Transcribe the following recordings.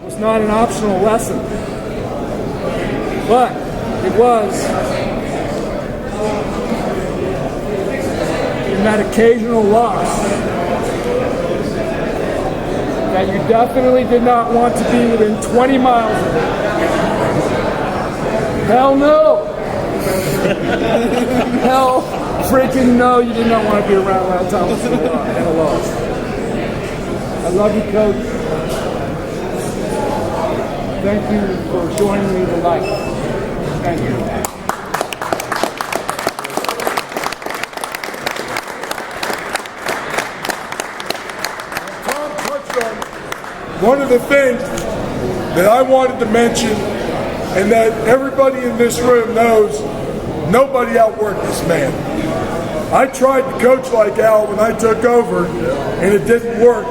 was not an optional lesson, but it was in that occasional loss that you definitely did not want to be within 20 miles of it. Hell no! Hell freaking no, you did not want to be around Lyle Thomas in a loss. I love you, Coach. Thank you for showing me the light. Thank you. Tom touched on one of the things that I wanted to mention, and that everybody in this room knows, nobody outworked this man. I tried to coach like Al when I took over, and it didn't work.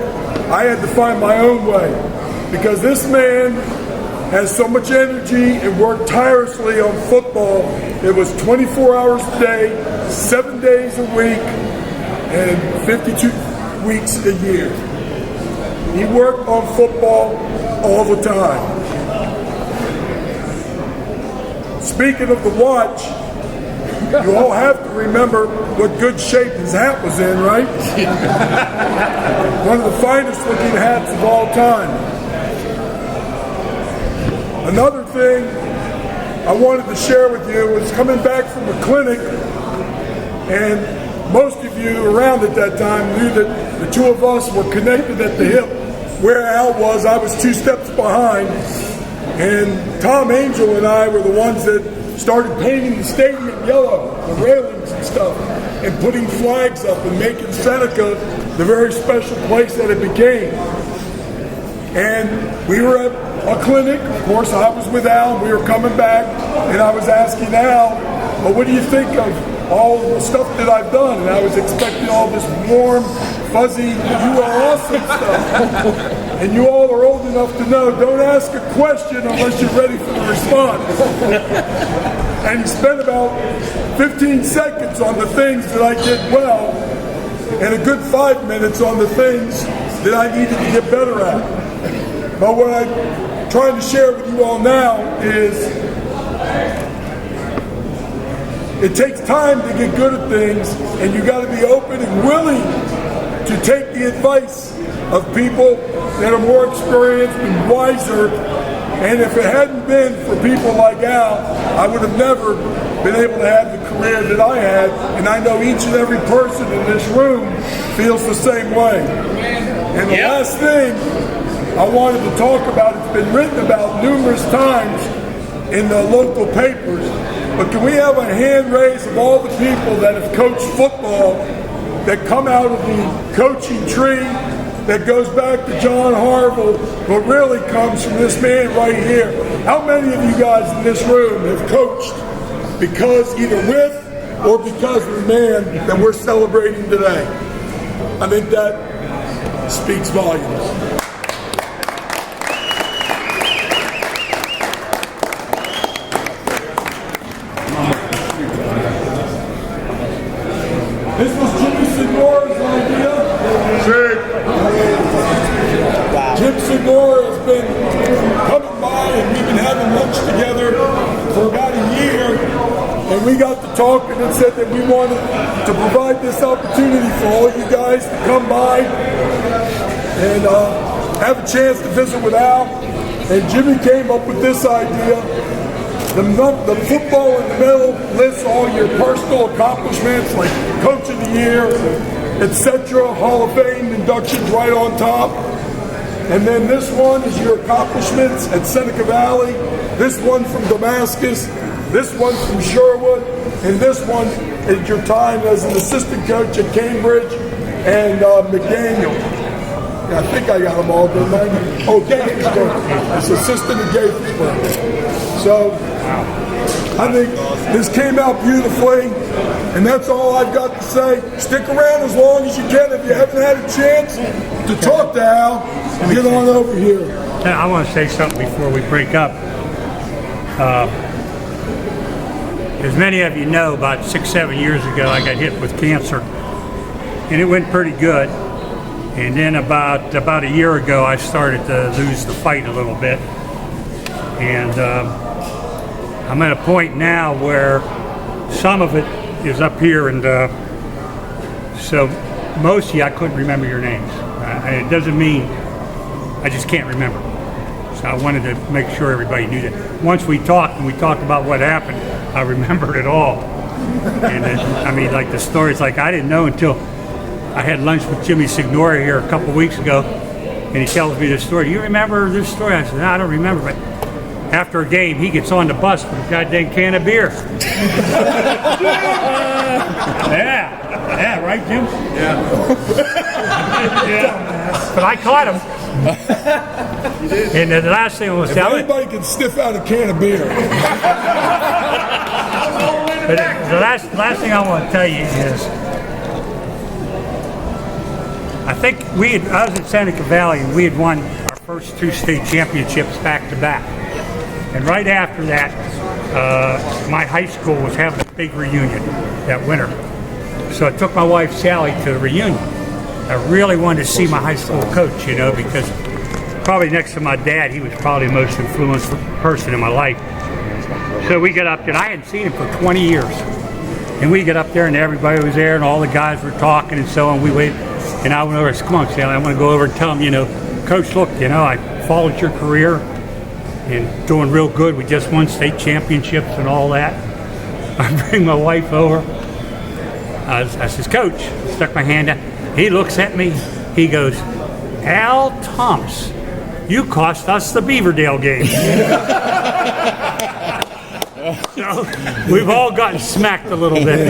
I had to find my own way, because this man has so much energy and worked tirelessly on football. It was 24 hours a day, 7 days a week, and 52 weeks a year. He worked on football all the time. Speaking of the watch, you all have to remember what good shape his hat was in, right? One of the finest looking hats of all time. Another thing I wanted to share with you was coming back from a clinic, and most of you around at that time knew that the two of us were connected at the hip. Where Al was, I was 2 steps behind, and Tom Angel and I were the ones that started painting the stadium yellow, the railings and stuff, and putting flags up and making Seneca the very special place that it became. And we were at a clinic. Of course, I was with Al. We were coming back, and I was asking Al, well, what do you think of all the stuff that I've done? And I was expecting all this warm, fuzzy, you are awesome stuff. And you all are old enough to know, don't ask a question unless you're ready for the response. And he spent about 15 seconds on the things that I did well, and a good 5 minutes on the things that I needed to get better at. But what I'm trying to share with you all now is it takes time to get good at things, and you got to be open and willing to take the advice of people that are more experienced and wiser. And if it hadn't been for people like Al, I would have never been able to have the career that I had, and I know each and every person in this room feels the same way. And the last thing I wanted to talk about, it's been written about numerous times in the local papers, but can we have a hand raise of all the people that have coached football that come out of the coaching tree that goes back to John Harville, but really comes from this man right here? How many of you guys in this room have coached because either with or because of the man that we're celebrating today? I think that speaks volumes. This was Jimmy Segura's idea. Wow. Jim Segura has been coming by, and we've been having lunch together for about a year, and we got to talking and said that we wanted to provide this opportunity for all you guys to come by and have a chance to visit with Al. And Jimmy came up with this idea. The football in the middle lists all your personal accomplishments, like Coach of the Year, etc., Hall of Fame inductions right on top. And then this one is your accomplishments at Seneca Valley, this one from Damascus, this one from Sherwood, and this one is your time as an assistant coach at Cambridge and McDaniel. Yeah, I think I got them all, didn't I? Oh, Gaithersburg. As assistant at Gaithersburg. So I think this came out beautifully, and that's all I've got to say. Stick around as long as you can. If you haven't had a chance to talk to Al, get on over here. I want to say something before we break up. As many of you know, about 6-7 years ago, I got hit with cancer, and it went pretty good. And then about a year ago, I started to lose the fight a little bit. And I'm at a point now where some of it is up here, and so most of you, I couldn't remember your names. It doesn't mean I just can't remember. So I wanted to make sure everybody knew that. Once we talked and we talked about what happened, I remembered it all. And I mean, like the stories, like I didn't know until I had lunch with Jimmy Signora here a couple weeks ago, and he tells me this story. Do you remember this story? I said, no, I don't remember. But after a game, he gets on the bus with a goddamn can of beer. Yeah, right, Jim? Yeah. Yeah. But I caught him. And the last thing I was If telling. anybody can sniff out a can of beer. But the last thing I want to tell you is, I think I was at Seneca Valley, and we had won our first 2 state championships back to back. And right after that, my high school was having a big reunion that winter. So I took my wife Sally to the reunion. I really wanted to see my high school coach, you know, because probably next to my dad, he was probably the most influential person in my life. So we got up there, and I hadn't seen him for 20 years. And we got up there, and everybody was there, and all the guys were talking and so on. We waited, and I went over and said, come on, Sally, I want to go over and tell him, you know, Coach, look, you know, I followed your career and doing real good. We just won state championships and all that. I bring my wife over. I says, Coach, stuck my hand out. He looks at me. He goes, Al Thomas, you cost us the Beaverdale game. So we've all gotten smacked a little bit.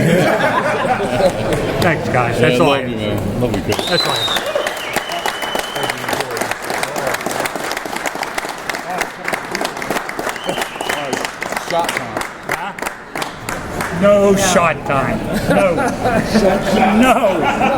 Thanks, guys. That's all I love you, man. Love you, Coach. That's all I have. Shot time. No shot time. No. No.